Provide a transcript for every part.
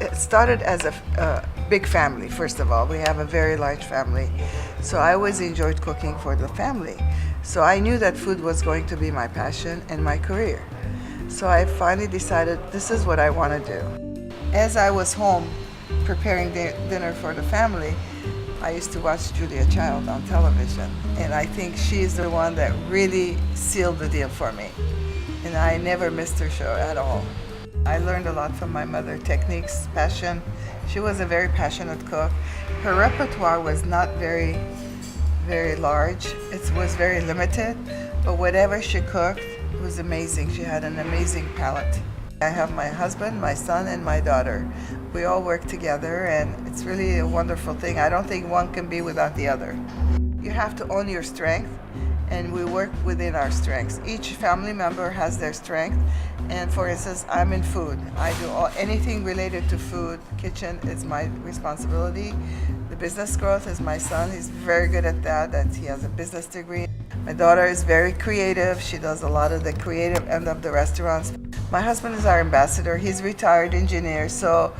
it started as a big family, first of all. We have a very large family. So I always enjoyed cooking for the family. So I knew that food was going to be my passion and my career. So I finally decided this is what I want to do. As I was home preparing dinner for the family, I used to watch Julia Child on television, and I think she's the one that really sealed the deal for me. And I never missed her show at all. I learned a lot from my mother, techniques, passion. She was a very passionate cook. Her repertoire was not very large. It was very limited, but whatever she cooked was amazing. She had an amazing palate. I have my husband, my son, and my daughter. We all work together, and it's really a wonderful thing. I don't think one can be without the other. You have to own your strength, and we work within our strengths. Each family member has their strength, and for instance, I'm in food. I do anything related to food. Kitchen is my responsibility. The business growth is my son. He's very good at that. He has a business degree. My daughter is very creative. She does a lot of the creative end of the restaurants. My husband is our ambassador. He's a retired engineer, so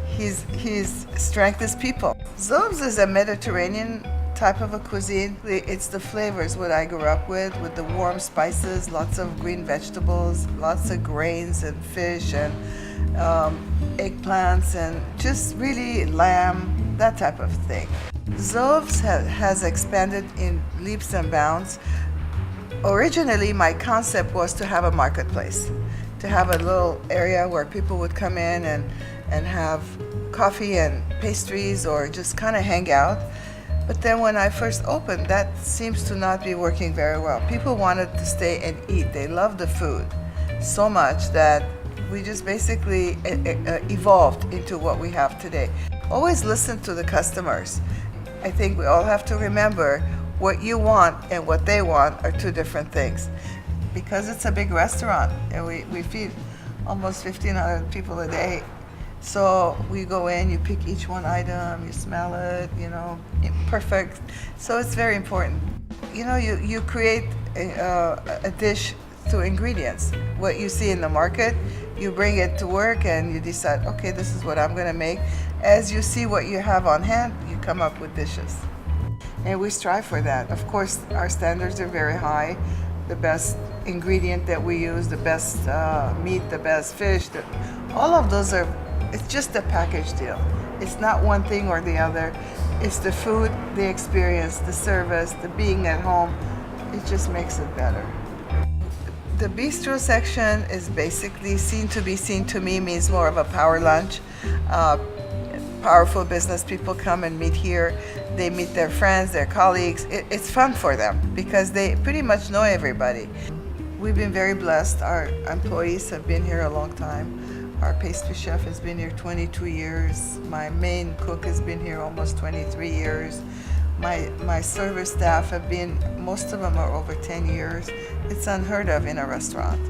his strength is people. Zov's is a Mediterranean type of a cuisine. It's the flavors what I grew up with the warm spices, lots of green vegetables, lots of grains and fish and eggplants and just really lamb, that type of thing. Zov's has expanded in leaps and bounds. Originally, my concept was to have a marketplace, to have a little area where people would come in and have coffee and pastries or just kind of hang out. But then when I first opened, that seems to not be working very well. People wanted to stay and eat. They loved the food so much that we just basically evolved into what we have today. Always listen to the customers. I think we all have to remember what you want and what they want are two different things. Because it's a big restaurant and we feed almost 1,500 people a day. So we go in, you pick each one item, you smell it, perfect. So it's very important. You create a dish through ingredients. What you see in the market, you bring it to work and you decide, okay, this is what I'm gonna make. As you see what you have on hand, you come up with dishes. And we strive for that. Of course, our standards are very high. The best ingredient that we use, the best meat, the best fish, all of those it's just a package deal. It's not one thing or the other. It's the food, the experience, the service, the being at home. It just makes it better. The bistro section is basically seen to me means more of a power lunch. Powerful business people come and meet here. They meet their friends, their colleagues. It's fun for them because they pretty much know everybody. We've been very blessed. Our employees have been here a long time. Our pastry chef has been here 22 years. My main cook has been here almost 23 years. My service staff have been, most of them are over 10 years. It's unheard of in a restaurant.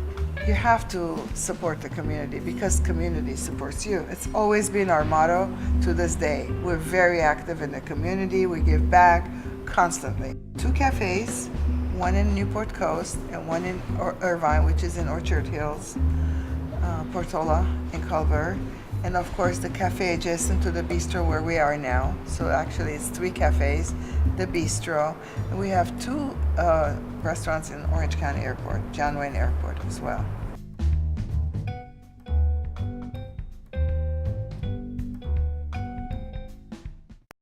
You have to support the community because community supports you. It's always been our motto to this day. We're very active in the community. We give back constantly. 2 cafes, one in Newport Coast and one in Irvine, which is in Orchard Hills, Portola in Culver, and of course the cafe adjacent to the bistro where we are now. So actually it's 3 cafes, the bistro, and we have 2 restaurants in Orange County Airport, John Wayne Airport as well.